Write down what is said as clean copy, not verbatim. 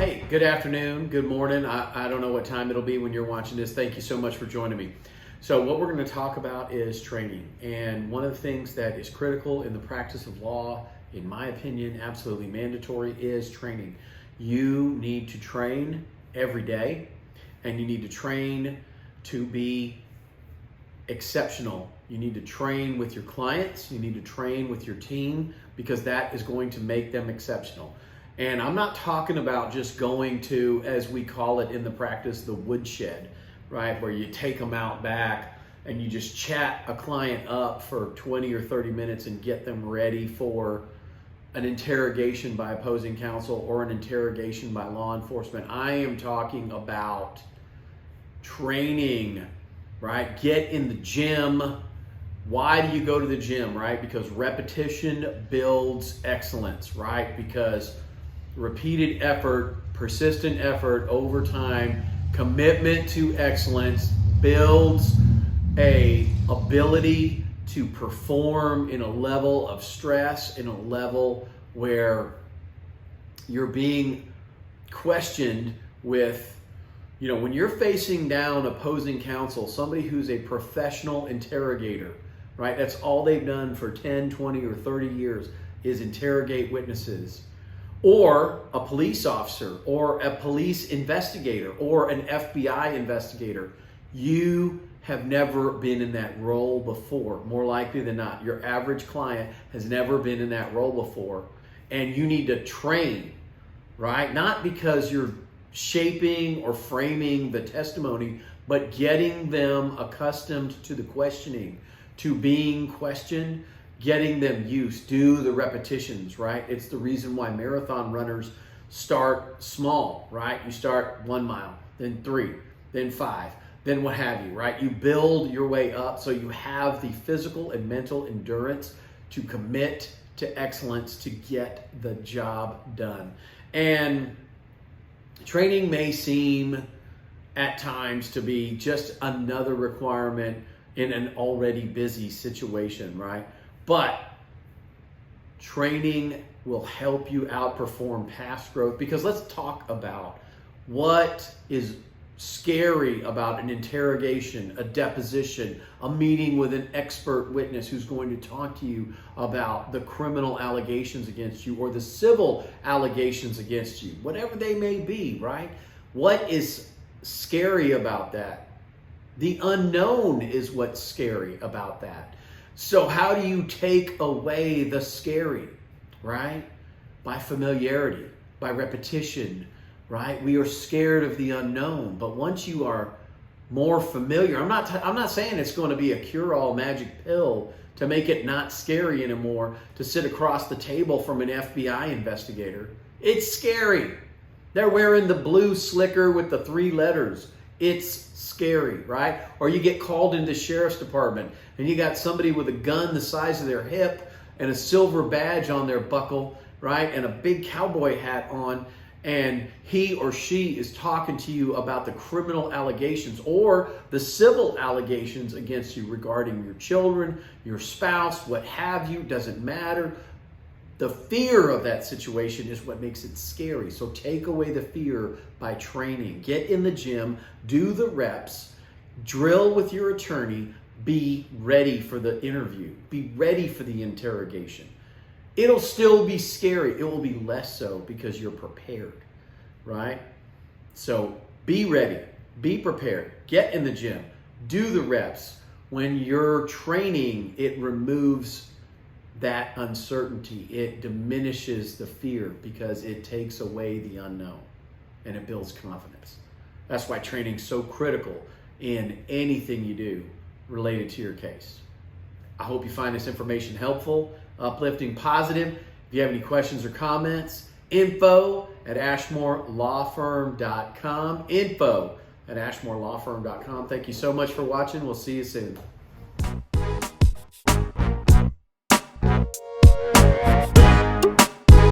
Hey, good afternoon, good morning. I don't know what time it'll be when you're watching this. Thank you so much for joining me. So what we're going to talk about is training. And one of the things that is critical in the practice of law, in my opinion, absolutely mandatory, is training. You need to train every day, and you need to train to be exceptional. You need to train with your clients. You need to train with your team, because that is going to make them exceptional. And I'm not talking about just going to, as we call it in the practice, the woodshed, right? Where you take them out back and you just chat a client up for 20 or 30 minutes and get them ready for an interrogation by opposing counsel or an interrogation by law enforcement. I am talking about training, right? Get in the gym. Why do you go to the gym, right? Because repetition builds excellence, right? Because repeated effort, persistent effort over time, commitment to excellence builds a ability to perform in a level of stress, in a level where you're being questioned with, when you're facing down opposing counsel, somebody who's a professional interrogator, right? That's all they've done for 10, 20, or 30 years is interrogate witnesses. Or a police officer, or a police investigator, or an FBI investigator. You have never been in that role before, more likely than not. Your average client has never been in that role before. And you need to train, right? Not because you're shaping or framing the testimony, but getting them accustomed to the questioning, to being questioned, getting them used, do the repetitions, right? It's the reason why marathon runners start small, right? You start 1 mile, then 3, then 5, then what have you, right? You build your way up so you have the physical and mental endurance to commit to excellence to get the job done. And training may seem at times to be just another requirement in an already busy situation, right? But training will help you outperform past growth, because let's talk about what is scary about an interrogation, a deposition, a meeting with an expert witness who's going to talk to you about the criminal allegations against you or the civil allegations against you, whatever they may be, right? What is scary about that? The unknown is what's scary about that. So how do you take away the scary, right? By familiarity, by repetition, right? We are scared of the unknown, but once you are more familiar, I'm not saying it's going to be a cure-all magic pill to make it not scary anymore to sit across the table from an FBI investigator. It's scary. They're wearing the blue slicker with the 3 letters. It's scary, right? Or you get called into the sheriff's department and you got somebody with a gun the size of their hip and a silver badge on their buckle, right? And a big cowboy hat on, and he or she is talking to you about the criminal allegations or the civil allegations against you regarding your children, your spouse, what have you, doesn't matter. The fear of that situation is what makes it scary. So take away the fear by training. Get in the gym, do the reps, drill with your attorney, be ready for the interview, be ready for the interrogation. It'll still be scary. It will be less so because you're prepared, right? So be ready, be prepared, get in the gym, do the reps. When you're training, it removes that uncertainty. It diminishes the fear because it takes away the unknown and it builds confidence. That's why training is so critical in anything you do related to your case. I hope you find this information helpful, uplifting, positive. If you have any questions or comments, info@ashmorelawfirm.com. Info@ashmorelawfirm.com. Thank you so much for watching. We'll see you soon.